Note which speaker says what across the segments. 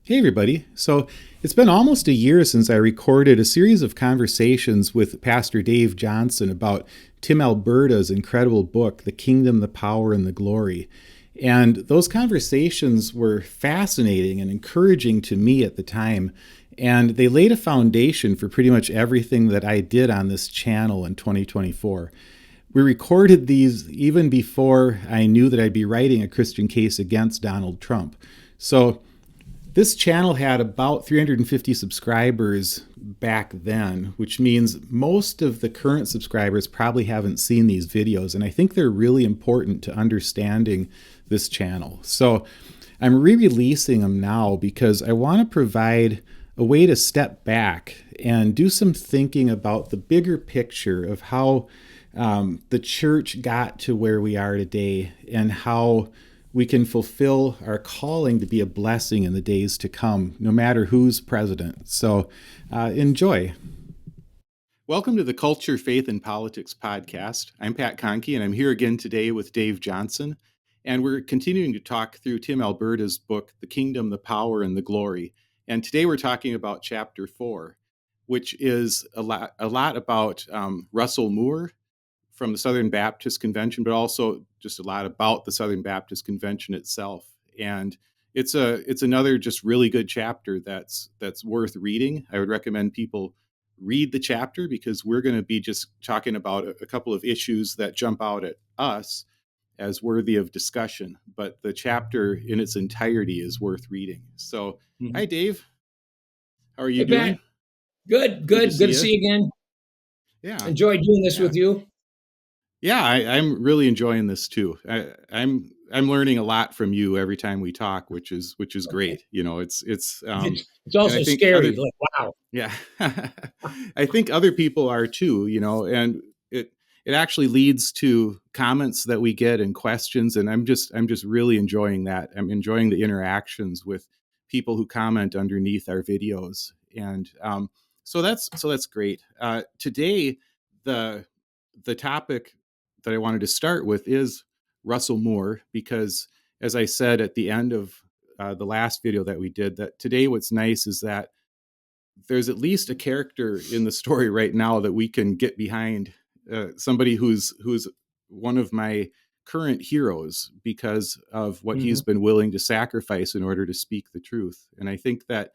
Speaker 1: Hey, everybody. So it's been almost a year since I recorded a series of conversations with Pastor Dave Johnson about Tim Alberta's incredible book, The Kingdom, the Power, and the Glory. And those conversations were fascinating and encouraging to me at the time. And they laid a foundation for pretty much everything that I did on this channel in 2024. We recorded these even before I knew that I'd be writing a Christian case against Donald Trump. So this channel had about 350 subscribers back then, which means most of the current subscribers probably haven't seen these videos, and I think they're really important to understanding this channel. So I'm re-releasing them now because I want to provide a way to step back and do some thinking about the bigger picture of how the church got to where we are today and how we can fulfill our calling to be a blessing in the days to come, no matter who's president. So enjoy. Welcome to the Culture, Faith, and Politics podcast. I'm Pat Kahnke, and I'm here again today with Dave Johnson. And we're continuing to talk through Tim Alberta's book, The Kingdom, the Power, and the Glory. And today we're talking about chapter 4, which is a lot about Russell Moore from the Southern Baptist Convention, but also just a lot about the Southern Baptist Convention itself. And it's another just really good chapter that's worth reading. I would recommend people read the chapter because we're going to be just talking about a couple of issues that jump out at us as worthy of discussion. But the chapter in its entirety is worth reading. So, Hi, Dave. How are you doing?
Speaker 2: Pat. Good to see you again.
Speaker 1: Yeah.
Speaker 2: Enjoy doing this with you.
Speaker 1: Yeah, I'm really enjoying this too. I'm learning a lot from you every time we talk, which is great. You know, it's
Speaker 2: also scary. Like, wow.
Speaker 1: Yeah, I think other people are too. You know, and it actually leads to comments that we get and questions, and I'm just really enjoying that. I'm enjoying the interactions with people who comment underneath our videos, and so that's great. Today, the topic that I wanted to start with is Russell Moore, because as I said at the end of the last video that we did, that today what's nice is that there's at least a character in the story right now that we can get behind, somebody who's one of my current heroes because of what he's been willing to sacrifice in order to speak the truth. And I think that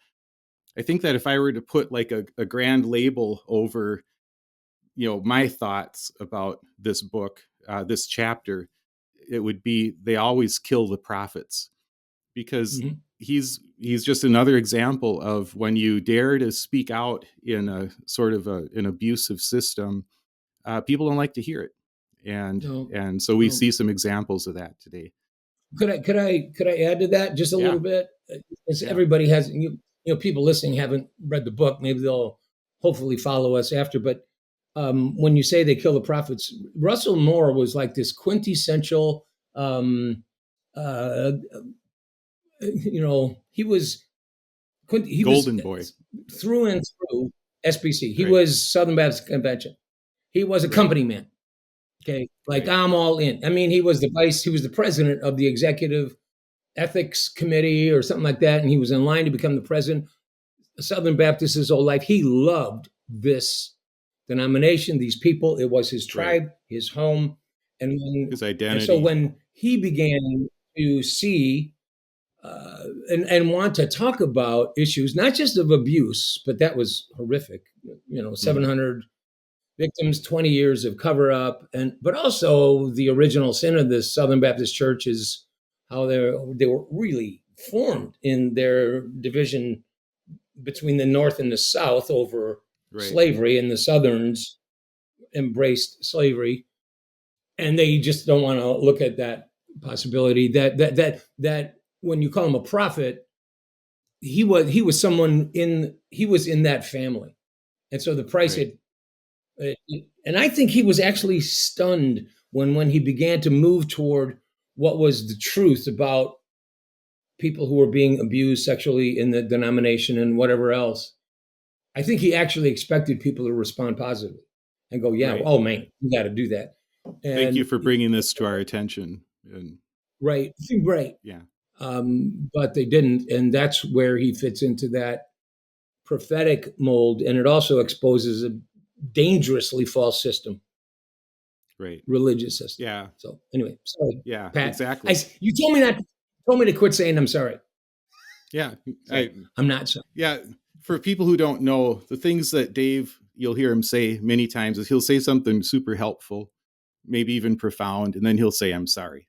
Speaker 1: if I were to put like a grand label over my thoughts about this book, this chapter, it would be they always kill the prophets, because he's just another example of when you dare to speak out in a sort of an abusive system, people don't like to hear it, and so we see some examples of that today.
Speaker 2: Could I add to that just a little bit? Because everybody has people listening haven't read the book. Maybe they'll hopefully follow us after. But when you say they kill the prophets, Russell Moore was like this quintessential. He was
Speaker 1: golden boy
Speaker 2: through and through SBC. He was Southern Baptist Convention. He was a company man. Okay, I'm all in. I mean, he was the president of the executive ethics committee or something like that, and he was in line to become the president. Southern Baptist his whole life. He loved this denomination, these people. It was his tribe, his home, and
Speaker 1: his identity.
Speaker 2: And so when he began to see and want to talk about issues, not just of abuse, but that was horrific. 700 victims, 20 years of cover up, but also the original sin of the Southern Baptist Church is how they were really formed in their division between the North and the South over slavery, and the Southerns embraced slavery, and they just don't want to look at that possibility that when you call him a prophet, he was someone he was in that family, and so the price had. And I think he was actually stunned when he began to move toward what was the truth about people who were being abused sexually in the denomination and whatever else. I think he actually expected people to respond positively and go, oh man, you got to do that.
Speaker 1: Thank you for bringing this to our attention.
Speaker 2: Right.
Speaker 1: Yeah.
Speaker 2: But they didn't, and that's where he fits into that prophetic mold, and it also exposes a dangerously false system,
Speaker 1: Right.
Speaker 2: religious system.
Speaker 1: Yeah.
Speaker 2: So anyway, sorry,
Speaker 1: Yeah,
Speaker 2: Pat.
Speaker 1: exactly.
Speaker 2: You told me not told me to quit saying I'm sorry.
Speaker 1: Yeah.
Speaker 2: So I'm not sorry.
Speaker 1: Yeah. For people who don't know, the things that Dave, you'll hear him say many times is he'll say something super helpful, maybe even profound, and then he'll say, I'm sorry.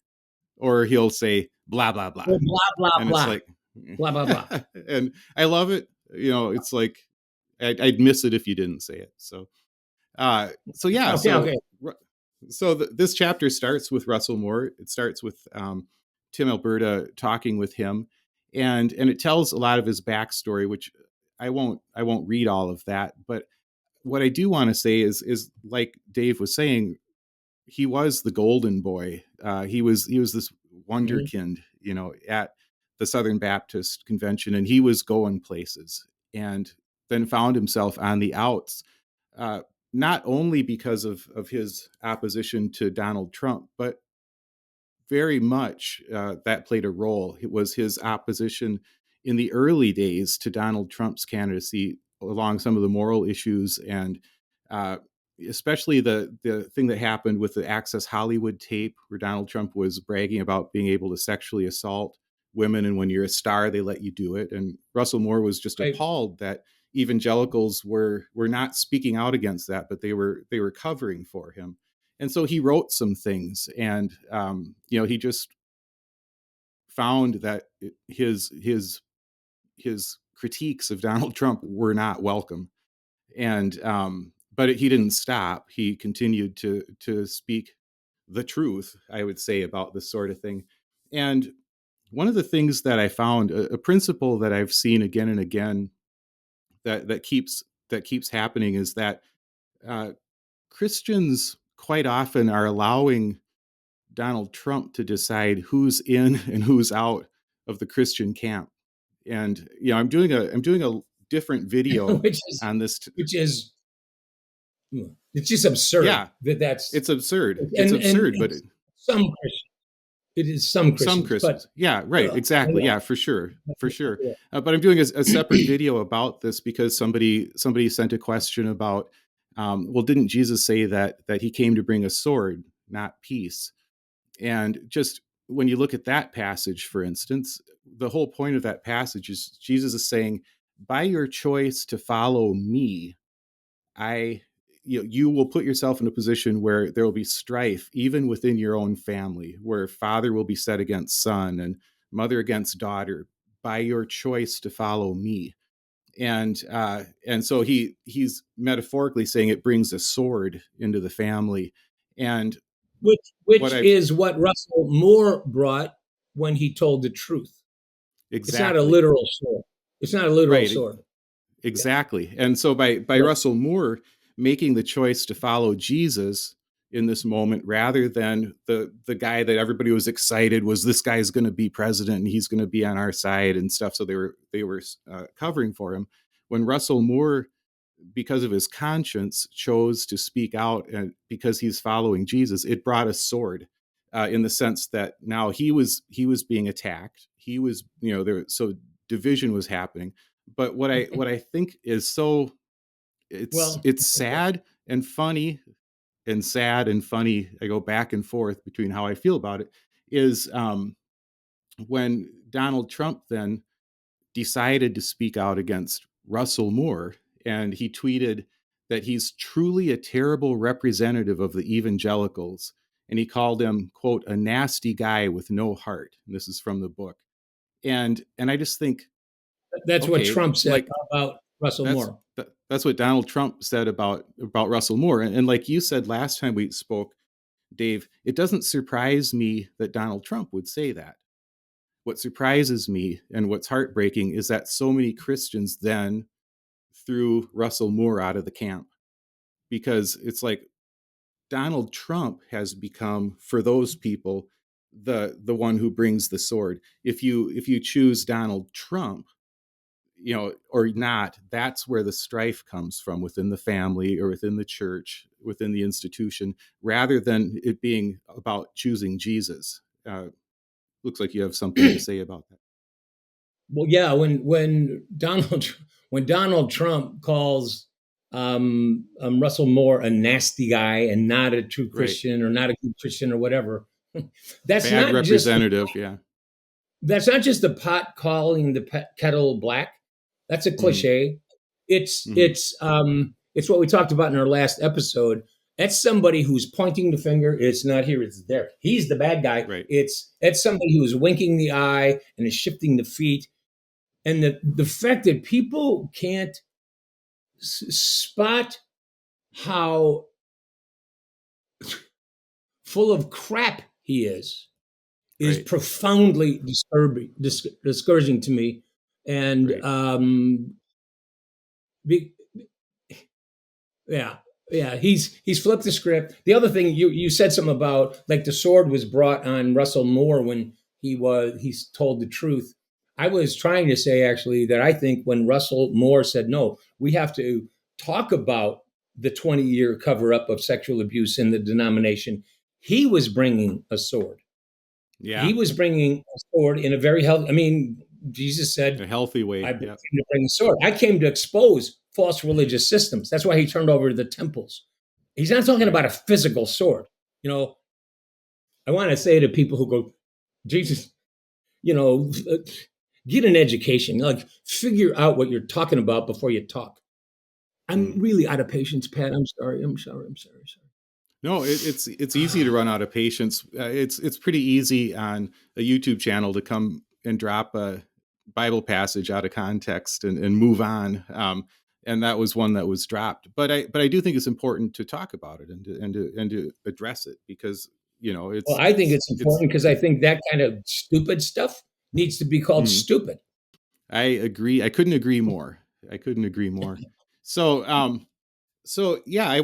Speaker 1: Or he'll say, blah, blah, blah.
Speaker 2: Well, blah blah
Speaker 1: And it's
Speaker 2: blah
Speaker 1: like,
Speaker 2: blah blah blah.
Speaker 1: and I love it. It's like, I'd miss it if you didn't say it. So yeah,
Speaker 2: Okay, okay.
Speaker 1: this chapter starts with Russell Moore. It starts with Tim Alberta talking with him, and it tells a lot of his backstory, which I won't read all of that. But what I do want to say is like Dave was saying, he was the golden boy. He was this
Speaker 2: Mhm.
Speaker 1: wonderkind, at the Southern Baptist Convention, and he was going places, and then found himself on the outs, uh, not only because of his opposition to Donald Trump, but very much that played a role. It was his opposition in the early days to Donald Trump's candidacy along some of the moral issues, and uh, especially the thing that happened with the Access Hollywood tape, where Donald Trump was bragging about being able to sexually assault women, and when you're a star, they let you do it. And Russell Moore was just
Speaker 2: Right.
Speaker 1: appalled that evangelicals were not speaking out against that, but they were covering for him. And so he wrote some things, and he just found that his critiques of Donald Trump were not welcome, and but he didn't stop. He continued to speak the truth, I would say, about this sort of thing. And one of the things that I found, a principle that I've seen again and again, that keeps happening, is that uh, Christians quite often are allowing Donald Trump to decide who's in and who's out of the Christian camp. And I'm doing a different video
Speaker 2: which is
Speaker 1: on this.
Speaker 2: which is it's just absurd
Speaker 1: Yeah,
Speaker 2: that that's
Speaker 1: it's absurd. It's
Speaker 2: and
Speaker 1: absurd, but
Speaker 2: some Christians. It is some
Speaker 1: some
Speaker 2: Christians, but
Speaker 1: Christians. Yeah, right. Exactly.
Speaker 2: anyway.
Speaker 1: Yeah, for sure. For sure. But I'm doing a separate video about this because somebody sent a question about, well, didn't Jesus say that he came to bring a sword, not peace? And just when you look at that passage, for instance, the whole point of that passage is Jesus is saying, by your choice to follow me, I you will put yourself in a position where there will be strife even within your own family, where father will be set against son and mother against daughter, by your choice to follow me. And so he's metaphorically saying it brings a sword into the family. And
Speaker 2: which
Speaker 1: what
Speaker 2: which
Speaker 1: I've
Speaker 2: is what Russell Moore brought when he told the truth. It's not a
Speaker 1: exactly
Speaker 2: literal sword. It's not a literal
Speaker 1: right.
Speaker 2: sword. Yeah.
Speaker 1: Exactly. And so by
Speaker 2: Right.
Speaker 1: Russell Moore making the choice to follow Jesus in this moment, rather than the guy that everybody was excited was, this guy's going to be president and he's going to be on our side and stuff, so they were covering for him. When Russell Moore, because of his conscience, chose to speak out, and because he's following Jesus, it brought a sword, in the sense that now he was being attacked. He was, there, so division was happening. But what I think is so, it's
Speaker 2: Well,
Speaker 1: it's
Speaker 2: okay.
Speaker 1: sad and funny, and sad and funny. I go back and forth between how I feel about it. Is when Donald Trump then decided to speak out against Russell Moore, and he tweeted that he's truly a terrible representative of the evangelicals, and he called him, quote, a nasty guy with no heart. And this is from the book. And I just think,
Speaker 2: That's what
Speaker 1: okay,
Speaker 2: Trump said
Speaker 1: like,
Speaker 2: about Russell
Speaker 1: that's
Speaker 2: Moore.
Speaker 1: that's what Donald Trump said about Russell Moore. And like you said last time we spoke, Dave, it doesn't surprise me that Donald Trump would say that. What surprises me and what's heartbreaking is that so many Christians then threw Russell Moore out of the camp, because it's like Donald Trump has become, for those people, the one who brings the sword. If you choose Donald Trump, or not, that's where the strife comes from, within the family or within the church, within the institution, rather than it being about choosing Jesus. looks like you have something to say about that.
Speaker 2: Well, yeah, when Donald Trump calls Russell Moore a nasty guy and not a true Christian or not a good Christian or whatever, that's
Speaker 1: Bad
Speaker 2: not just
Speaker 1: representative. Yeah.
Speaker 2: that's not just the pot calling the kettle black. That's a cliche. It's what we talked about in our last episode. That's somebody who's pointing the finger. It's not here, it's there. He's the bad guy.
Speaker 1: Right.
Speaker 2: That's somebody who's winking the eye and is shifting the feet. And the fact that people can't spot how full of crap he is
Speaker 1: Right.
Speaker 2: profoundly discouraging to me. And he's flipped the script. The other thing you said something about, like, the sword was brought on Russell Moore when he's told the truth. I was trying to say, actually, that I think when Russell Moore said, no, we have to talk about the 20-year cover-up of sexual abuse in the denomination, he was bringing a sword.
Speaker 1: Yeah.
Speaker 2: He was bringing a sword in a very healthy, I mean, Jesus said,
Speaker 1: a healthy way.
Speaker 2: I came to bring a sword. I came to expose false religious systems. That's why he turned over the temples. He's not talking about a physical sword. You know, I want to say to people who go, Jesus, get an education, like, figure out what you're talking about before you talk. I'm really out of patience, Pat. I'm sorry.
Speaker 1: No, it's easy to run out of patience. It's pretty easy on a YouTube channel to come and drop a Bible passage out of context and move on. And that was one that was dropped. But I do think it's important to talk about it and to address it, because it's.
Speaker 2: Well, I think it's important because I think that kind of stupid stuff needs to be called stupid.
Speaker 1: I agree. I couldn't agree more. So yeah, I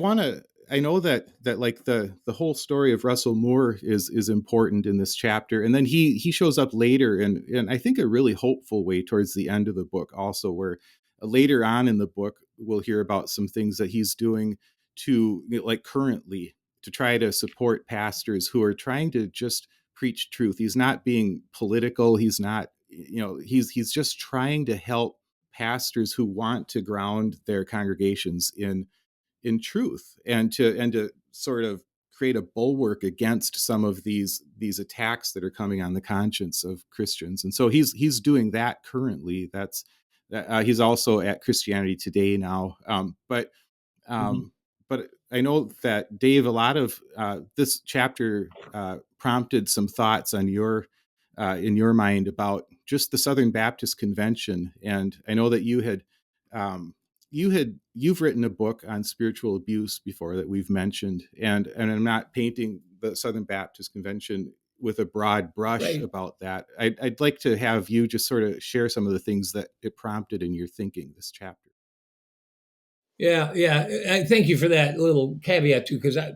Speaker 1: know that like the whole story of Russell Moore is important in this chapter. And then he shows up later in I think a really hopeful way towards the end of the book also, where later on in the book, we'll hear about some things that he's doing to, like, currently, to try to support pastors who are trying to just preach truth. He's not being political. He's not, he's just trying to help pastors who want to ground their congregations in truth, and to sort of create a bulwark against some of these attacks that are coming on the conscience of Christians. And so he's doing that currently. He's also at Christianity Today now. But I know that, Dave, a lot of this chapter prompted some thoughts on your in your mind about just the Southern Baptist Convention. And I know that you've written a book on spiritual abuse before that we've mentioned, and I'm not painting the Southern Baptist Convention with a broad brush about that. I'd like to have you just sort of share some of the things that it prompted in your thinking, this chapter.
Speaker 2: Yeah. I thank you for that little caveat too, because I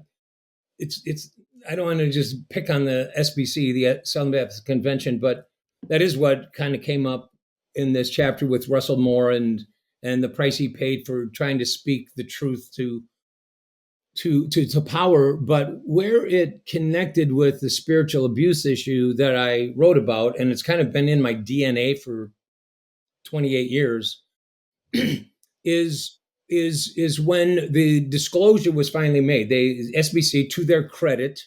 Speaker 2: don't want to just pick on the SBC, the Southern Baptist Convention, but that is what kind of came up in this chapter with Russell Moore and the price he paid for trying to speak the truth to power. But where it connected with the spiritual abuse issue that I wrote about, and it's kind of been in my DNA for 28 years, is when the disclosure was finally made. SBC, to their credit,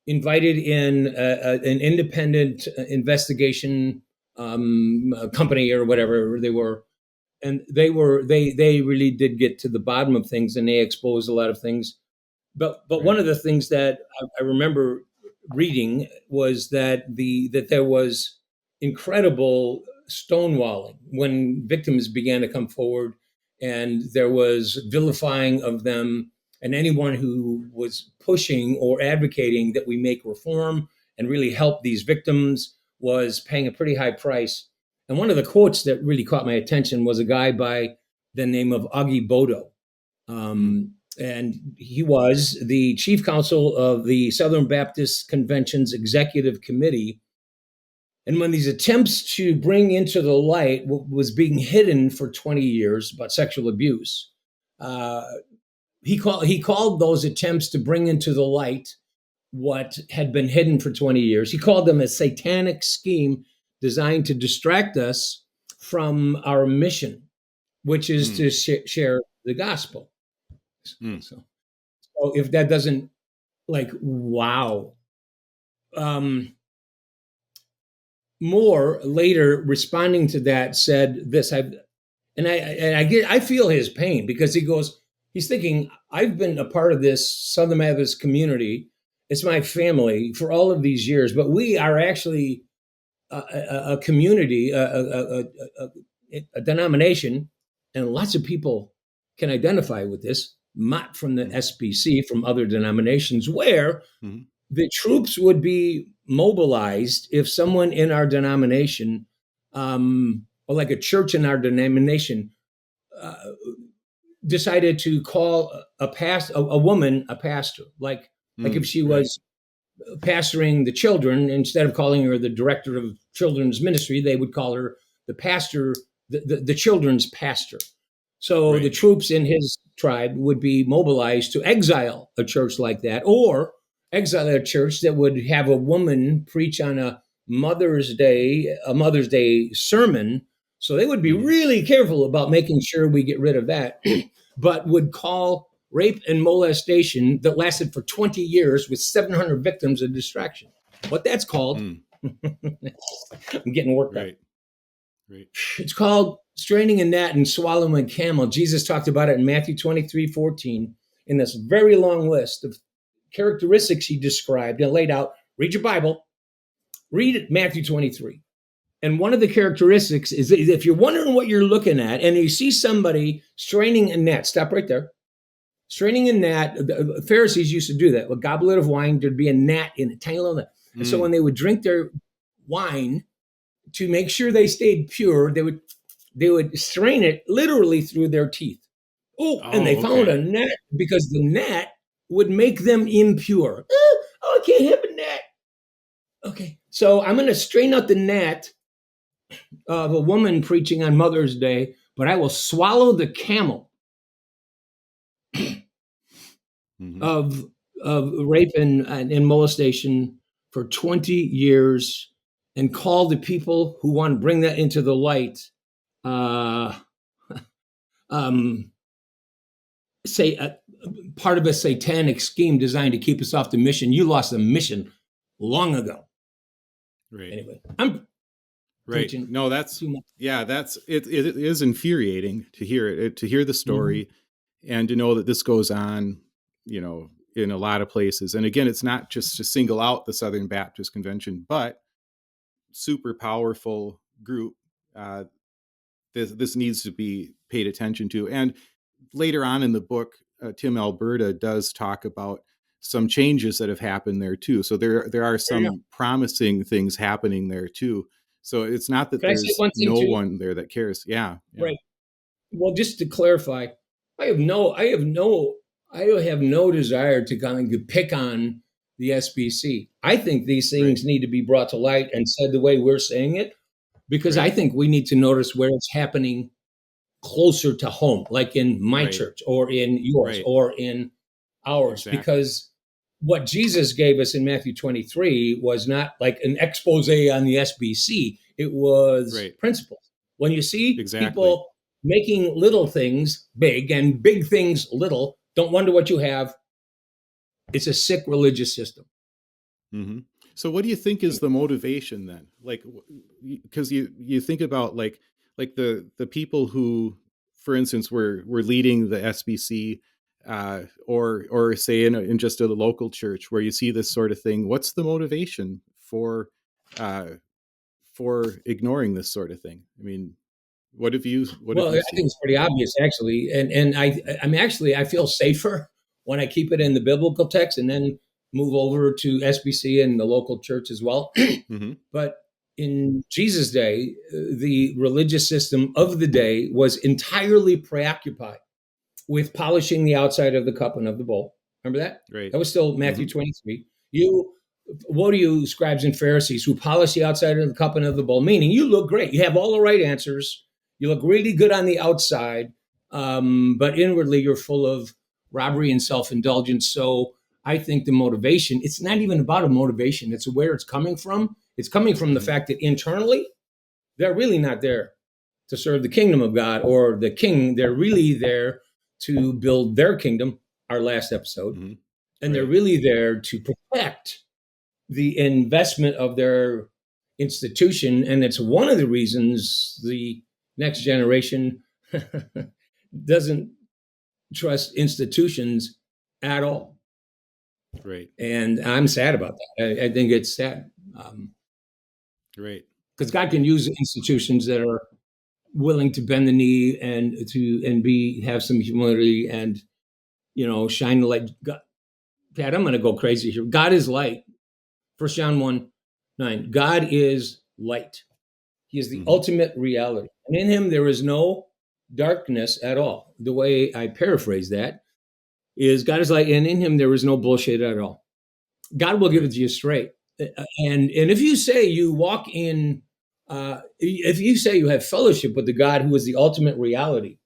Speaker 2: invited in an independent investigation company or whatever they were, and they really did get to the bottom of things, and they exposed a lot of things. But one of the things that I remember reading was that there was incredible stonewalling when victims began to come forward, and there was vilifying of them, and anyone who was pushing or advocating that we make reform and really help these victims was paying a pretty high price. And one of the quotes that really caught my attention was a guy by the name of Augie Bodo. And he was the chief counsel of the Southern Baptist Convention's executive committee. And when these attempts to bring into the light what was being hidden for 20 years about sexual abuse, he called those attempts to bring into the light what had been hidden for 20 years. He called them a satanic scheme designed to distract us from our mission, which is to share the gospel. So if that doesn't, like, wow. Moore later, responding to that, said this. I feel his pain, because he's thinking, I've been a part of this Southern Methodist community. It's my family for all of these years, but we are actually a community, a denomination, and lots of people can identify with this, not from the SBC, from other denominations, where the troops would be mobilized if someone in our denomination, or like a church in our denomination, decided to call a woman a pastor, like if she was pastoring the children, instead of calling her the director of children's ministry, they would call her the pastor, the children's pastor. So the troops in his tribe would be mobilized to exile a church like that, or exile a church that would have a woman preach on a Mother's Day sermon. So they would be really careful about making sure we get rid of that, but would call rape and molestation that lasted for 20 years with 700 victims a distraction. What that's called, I'm getting worked up.
Speaker 1: Right.
Speaker 2: It's called straining a gnat and swallowing a camel. Jesus talked about it in Matthew 23:14 in this very long list of characteristics he described and laid out. Read your Bible. Read it, Matthew 23. And one of the characteristics is, if you're wondering what you're looking at and you see somebody straining a gnat, stop right there. Straining a gnat, the Pharisees used to do that. A goblet of wine, there'd be a gnat in it, tiny little gnat. And so when they would drink their wine, to make sure they stayed pure, they would strain it literally through their teeth. And they found a gnat, because the gnat would make them impure. I can't have a gnat. Okay, so I'm going to strain out the gnat of a woman preaching on Mother's Day, but I will swallow the camel of rape and molestation for 20 years, and call the people who want to bring that into the light, say part of a satanic scheme designed to keep us off the mission. You lost the mission long ago.
Speaker 1: Right.
Speaker 2: Anyway, I'm
Speaker 1: right. No, that's it is infuriating to hear it, to hear the story, and to know that this goes on, in a lot of places. And again, it's not just to single out the Southern Baptist Convention, but super powerful group. This needs to be paid attention to. And later on in the book, Tim Alberta does talk about some changes that have happened there too. So there are some promising things happening there too. So it's not that there's no one there that cares. Yeah.
Speaker 2: Right. Well, just to clarify, I have no desire to kind of pick on the SBC. I think these things need to be brought to light and said the way we're saying it, because I think we need to notice where it's happening closer to home, like in my church or in yours or in ours, because what Jesus gave us in Matthew 23 was not like an expose on the SBC. It was principles. When you see people making little things big and big things little, don't wonder what you have. It's a sick religious system.
Speaker 1: Mm-hmm. So what do you think is the motivation then? Like, because you think about like the people who, for instance, were leading the SBC, or say in just a local church where you see this sort of thing. What's the motivation for ignoring this sort of thing? I mean, I think
Speaker 2: it's pretty obvious, actually, and I feel safer when I keep it in the biblical text and then move over to SBC and the local church as well. But in Jesus' day, the religious system of the day was entirely preoccupied with polishing the outside of the cup and of the bowl. Remember that?
Speaker 1: Right.
Speaker 2: That was still Matthew 23. Woe to you, scribes and Pharisees, who polish the outside of the cup and of the bowl, meaning you look great. You have all the right answers. You look really good on the outside, but inwardly you're full of robbery and self-indulgence. So I think the motivation, it's not even about a motivation, it's where it's coming from. It's coming from the fact that internally, they're really not there to serve the kingdom of God or the king. They're really there to build their kingdom, our last episode.
Speaker 1: Mm-hmm.
Speaker 2: And they're really there to protect the investment of their institution. And it's one of the reasons the next generation doesn't trust institutions at all.
Speaker 1: Right.
Speaker 2: And I'm sad about that. I think it's sad.
Speaker 1: Right.
Speaker 2: Because God can use institutions that are willing to bend the knee and have some humility and, shine the light. God, Pat, I'm going to go crazy here. God is light. 1 John 1:9. God is light. He is the ultimate reality. And in him, there is no darkness at all. The way I paraphrase that is God is light, and in him, there is no bullshit at all. God will give it to you straight. And if you say you walk in, if you say you have fellowship with the God who is the ultimate reality,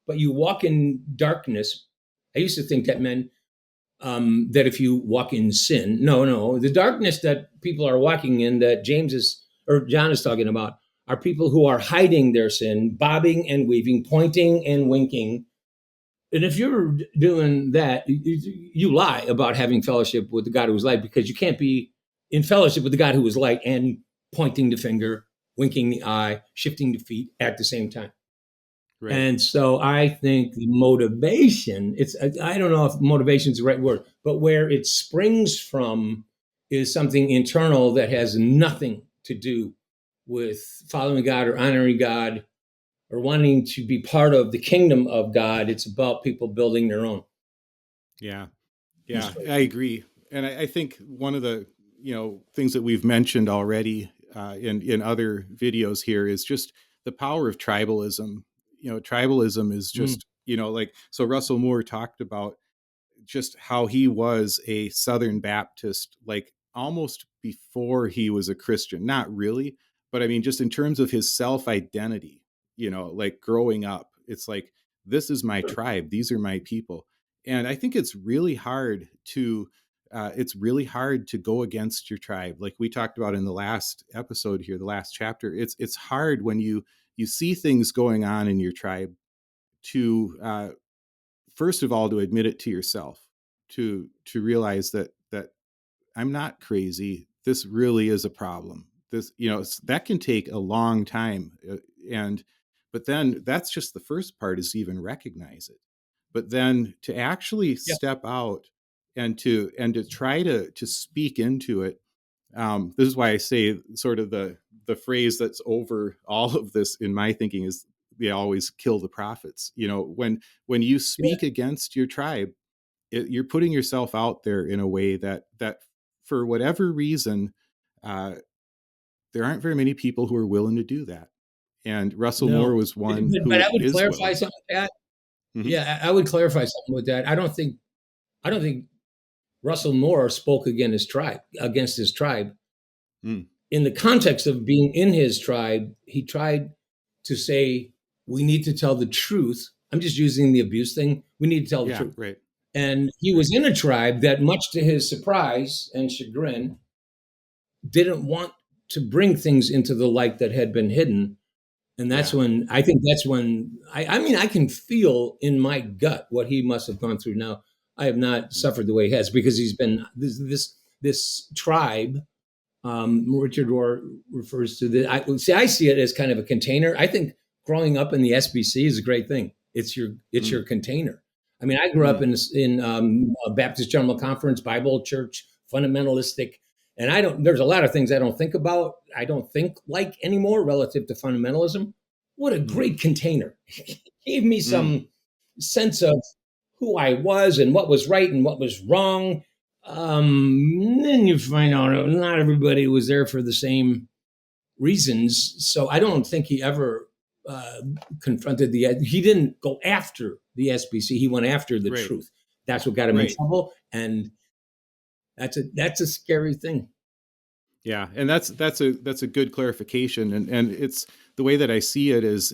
Speaker 2: but you walk in darkness, I used to think that meant that if you walk in sin, no, the darkness that people are walking in, that John is talking about, are people who are hiding their sin, bobbing and weaving, pointing and winking. And if you're doing that, you lie about having fellowship with the God who is light, because you can't be in fellowship with the God who is light and pointing the finger, winking the eye, shifting the feet at the same time. Right. And so I think the motivation, I don't know if motivation is the right word, but where it springs from is something internal that has nothing to do with following God or honoring God or wanting to be part of the kingdom of God. It's about people building their own.
Speaker 1: Yeah, I agree. And I think one of the things that we've mentioned already in other videos here is just the power of tribalism. Tribalism is just, so Russell Moore talked about just how he was a Southern Baptist, like almost before he was a Christian. Not really, but I mean, just in terms of his self-identity, like growing up, it's like, this is my tribe. These are my people. And I think it's really hard to go against your tribe. Like we talked about in the last episode here, the last chapter, it's hard when you see things going on in your tribe to, first of all, to admit it to yourself, to realize that I'm not crazy. This really is a problem. This, that can take a long time. But then that's just the first part, is to even recognize it. But then to actually step out and to try to speak into it. This is why I say sort of the phrase that's over all of this in my thinking is, they always kill the prophets. When you speak against your tribe, you're putting yourself out there in a way that for whatever reason, there aren't very many people who are willing to do that. And Russell Moore was one who
Speaker 2: but I would
Speaker 1: is
Speaker 2: clarify
Speaker 1: willing.
Speaker 2: something like that. Mm-hmm. Yeah, I would clarify something with that. I don't think Russell Moore spoke against his tribe. Mm. In the context of being in his tribe, he tried to say, we need to tell the truth. I'm just using the abuse thing. We need to tell the truth.
Speaker 1: Right.
Speaker 2: And he was in a tribe that, much to his surprise and chagrin, didn't want to bring things into the light that had been hidden. And that's when I can feel in my gut what he must have gone through. Now, I have not suffered the way he has, because he's been this tribe. Richard Rohr refers to I see it as kind of a container. I think growing up in the SBC is a great thing. It's your container. I mean, I grew up in a Baptist General Conference, Bible Church, fundamentalistic, and there's a lot of things I don't think about. I don't think like anymore relative to fundamentalism. What a great container. It gave me some sense of who I was and what was right and what was wrong. Then you find out not everybody was there for the same reasons. So I don't think he ever confronted he didn't go after the SBC. He went after the truth. That's what got him in trouble. And that's a scary thing.
Speaker 1: Yeah. And that's a good clarification. And it's the way that I see it is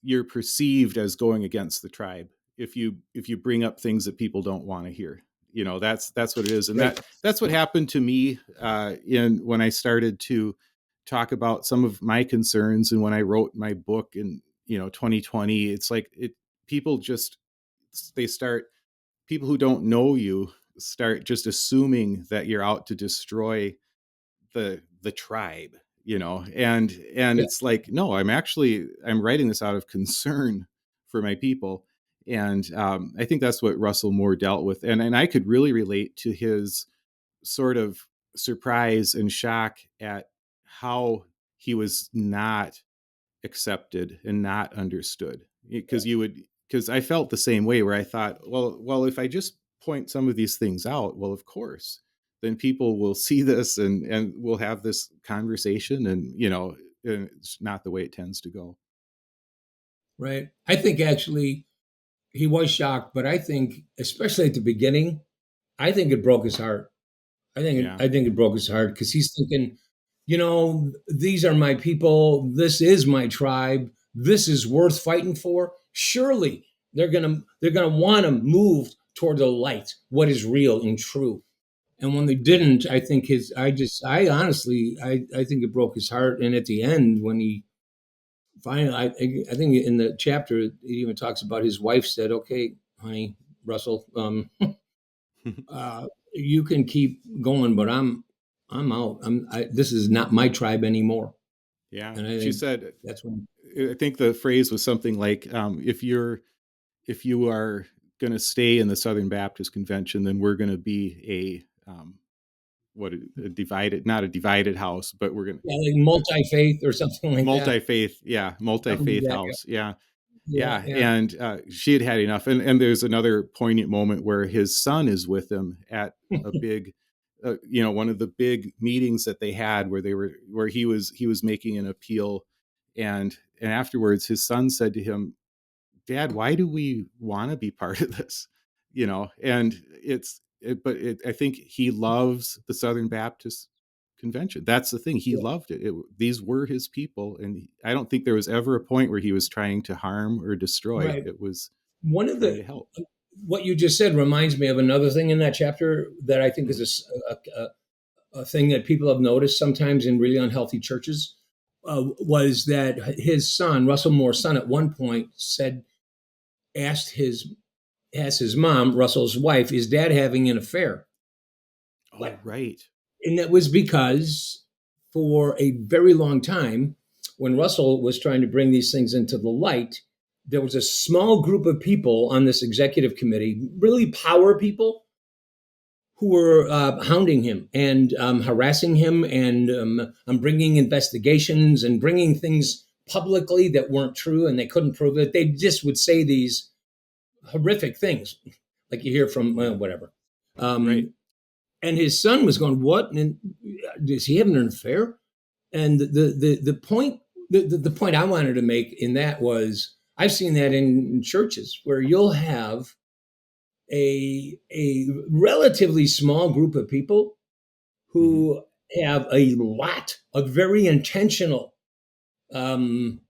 Speaker 1: you're perceived as going against the tribe if you bring up things that people don't want to hear. That's what it is. And
Speaker 2: Right.
Speaker 1: that's what happened to me in when I started to talk about some of my concerns, and when I wrote my book in 2020. It's like people just they start people who don't know you start just assuming that you're out to destroy the tribe, and
Speaker 2: Yeah.
Speaker 1: it's like, no, I'm writing this out of concern for my people. And I think that's what Russell Moore dealt with, and I could really relate to his sort of surprise and shock at how he was not accepted and not understood, because I felt the same way, where I thought, well, if I just point some of these things out, well, of course then people will see this, and we'll have this conversation, and it's not the way it tends to go.
Speaker 2: Right. I think actually he was shocked, but I think, especially at the beginning, I think it broke his heart.
Speaker 1: Yeah.
Speaker 2: I think it broke his heart because he's thinking, these are my people. This is my tribe. This is worth fighting for. Surely they're gonna want to move toward the light, what is real and true. And when they didn't, I think I honestly, I think it broke his heart. And at the end, when he finally, I think in the chapter, it even talks about his wife said, "Okay, honey, Russell, you can keep going, but I'm out. This is not my tribe anymore."
Speaker 1: Yeah,
Speaker 2: And I
Speaker 1: she
Speaker 2: think
Speaker 1: said,
Speaker 2: that's when,
Speaker 1: I think the phrase was something like, if you are going to stay in the Southern Baptist Convention, then we're going to be a divided, not a divided house, but we're going
Speaker 2: yeah, like
Speaker 1: to
Speaker 2: multi faith or something like that.
Speaker 1: multi-faith. Yeah,
Speaker 2: Something like
Speaker 1: multi-faith
Speaker 2: that.
Speaker 1: house. Yeah.
Speaker 2: Yeah,
Speaker 1: Yeah,
Speaker 2: yeah,
Speaker 1: and she had had enough. And there's another poignant moment where his son is with him at a big, one of the big meetings that they had, where he was making an appeal, and afterwards his son said to him, "Dad, why do we want to be part of this?" And I think he loves the Southern Baptist Convention. That's the thing. He
Speaker 2: yeah.
Speaker 1: loved it. These were his people, and I don't think there was ever a point where he was trying to harm or destroy.
Speaker 2: Right.
Speaker 1: It was
Speaker 2: One of
Speaker 1: trying
Speaker 2: the
Speaker 1: to help.
Speaker 2: What you just said reminds me of another thing in that chapter that I think is
Speaker 1: Mhm.
Speaker 2: a thing that people have noticed sometimes in really unhealthy churches. Was that his son, Russell Moore's son, at one point asked his mom, Russell's wife, is dad having an affair?
Speaker 1: Oh,
Speaker 2: What?
Speaker 1: right.
Speaker 2: And that was because for a very long time, when Russell was trying to bring these things into the light, there was a small group of people on this executive committee, really power people, who were hounding him and harassing him and bringing investigations and bringing things publicly that weren't true and they couldn't prove it. They just would say these horrific things, like you hear from
Speaker 1: Yeah.
Speaker 2: whatever.
Speaker 1: Right.
Speaker 2: Um, and his son was going, "What? And is he having an affair?" And the point I wanted to make in that was I've seen that in churches where you'll have a relatively small group of people
Speaker 1: Hmm.
Speaker 2: who have a lot of very intentional um,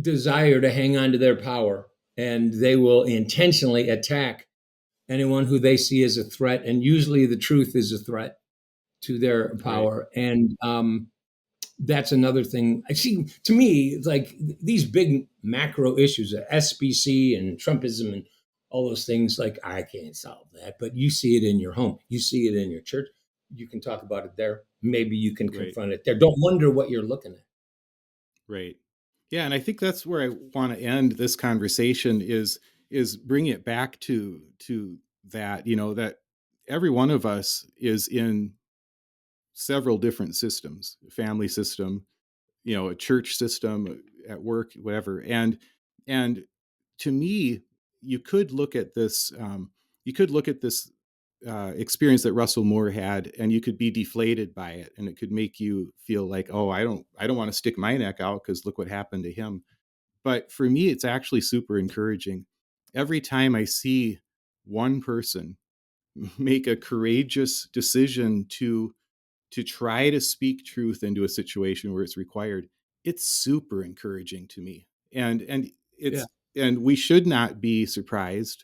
Speaker 2: desire to hang on to their power, and they will intentionally attack anyone who they see as a threat, and usually the truth is a threat to their
Speaker 1: Right.
Speaker 2: power. And that's another thing I see. To me, it's like these big macro issues, SBC and Trumpism and all those things. Like I can't solve that, but you see it in your home, you see it in your church. You can talk about it there. Maybe you can
Speaker 1: Right.
Speaker 2: confront it there. Don't wonder what you're looking at.
Speaker 1: Right. Yeah, and I think that's where I want to end this conversation, is bring it back to that, that every one of us is in several different systems, a family system, a church system, at work, whatever. And to me, you could look at this, experience that Russell Moore had, and you could be deflated by it, and it could make you feel like, oh, I don't want to stick my neck out because look what happened to him. But for me, it's actually super encouraging. Every time I see one person make a courageous decision to try to speak truth into a situation where it's required, it's super encouraging to me. And
Speaker 2: Yeah,
Speaker 1: it's and we should not be surprised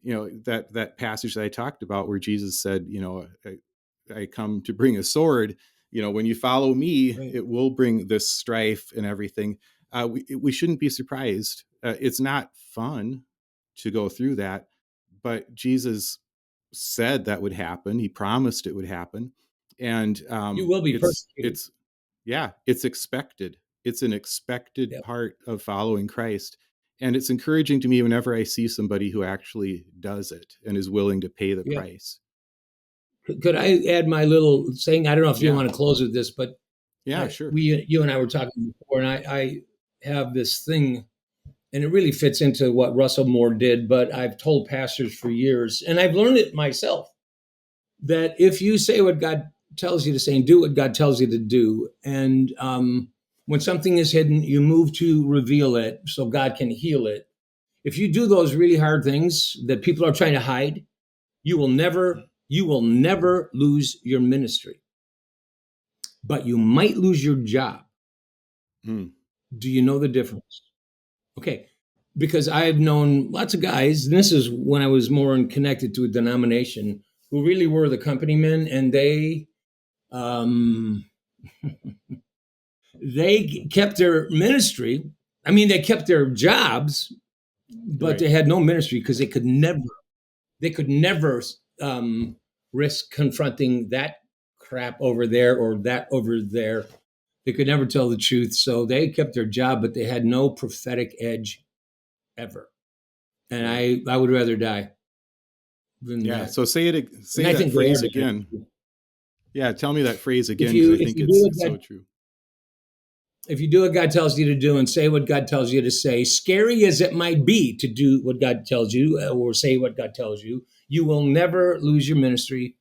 Speaker 1: that passage that I talked about where Jesus said, I come to bring a sword. When you follow me,
Speaker 2: Right.
Speaker 1: it will bring this strife and everything. We shouldn't be surprised. It's not fun to go through that, but Jesus said that would happen. He promised it would happen, and
Speaker 2: You will be persecuted.
Speaker 1: it's expected. It's an expected
Speaker 2: Yep.
Speaker 1: part of following Christ. And it's encouraging to me whenever I see somebody who actually does it and is willing to pay the
Speaker 2: Yeah.
Speaker 1: price.
Speaker 2: Could I add my little saying? I don't know if you
Speaker 1: Yeah.
Speaker 2: want to close with this, but
Speaker 1: Yeah, sure.
Speaker 2: you and I were talking before, and I have this thing, and it really fits into what Russell Moore did, but I've told pastors for years, and I've learned it myself, that if you say what God tells you to say and do what God tells you to do, and when something is hidden, you move to reveal it so God can heal it. If you do those really hard things that people are trying to hide, you will never lose your ministry, but you might lose your job.
Speaker 1: Mm.
Speaker 2: Do you know the difference? Okay, because I've known lots of guys, and this is when I was more connected to a denomination, who really were the company men, and um, they kept their ministry. I mean, they kept their jobs, but
Speaker 1: Right.
Speaker 2: they had no ministry because they could never risk confronting that crap over there or that over there. They could never tell the truth, so they kept their job, but they had no prophetic edge ever. And
Speaker 1: Right.
Speaker 2: I would rather die than
Speaker 1: Yeah.
Speaker 2: that.
Speaker 1: So say
Speaker 2: And I
Speaker 1: that
Speaker 2: think they
Speaker 1: phrase
Speaker 2: are
Speaker 1: again.
Speaker 2: dead.
Speaker 1: Yeah. Tell me that phrase
Speaker 2: If
Speaker 1: again, because I
Speaker 2: if
Speaker 1: think
Speaker 2: you do
Speaker 1: it's
Speaker 2: what
Speaker 1: so
Speaker 2: God
Speaker 1: true.
Speaker 2: if you do what God tells you to do and say what God tells you to say, scary as it might be to do what God tells you or say what God tells you, you will never lose your ministry,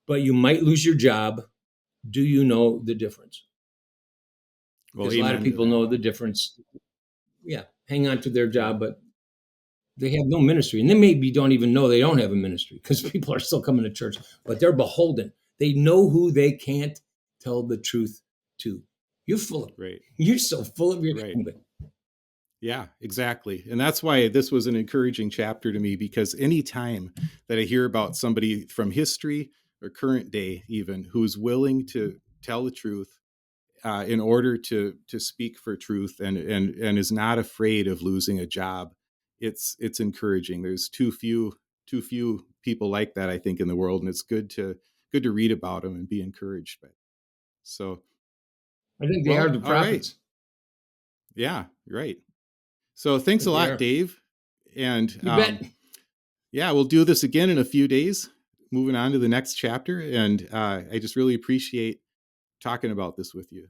Speaker 2: but you might lose your job. Do you know the difference?
Speaker 1: Well,
Speaker 2: Because a lot of
Speaker 1: amen to
Speaker 2: people
Speaker 1: that.
Speaker 2: know the difference. Yeah, hang on to their
Speaker 1: Yeah.
Speaker 2: job, but they have no ministry. And they maybe don't even know they don't have a ministry because people are still coming to church, but they're beholden. They know who they can't tell the truth to.
Speaker 1: Right.
Speaker 2: You're so full of your.
Speaker 1: Right. Yeah, exactly. And that's why this was an encouraging chapter to me, because any time that I hear about somebody from history or current day, even, who's willing to tell the truth in order to speak for truth and is not afraid of losing a job, it's encouraging. There's too few people like that, I think, in the world, and it's good to read about them and be encouraged by. So,
Speaker 2: I think they are
Speaker 1: well,
Speaker 2: the
Speaker 1: all right.
Speaker 2: prophets.
Speaker 1: Yeah, right. So
Speaker 2: I
Speaker 1: thanks a
Speaker 2: think they
Speaker 1: lot,
Speaker 2: are.
Speaker 1: Dave. And
Speaker 2: You bet.
Speaker 1: yeah, we'll do this again in a few days, moving on to the next chapter. And I just really appreciate talking about this with you.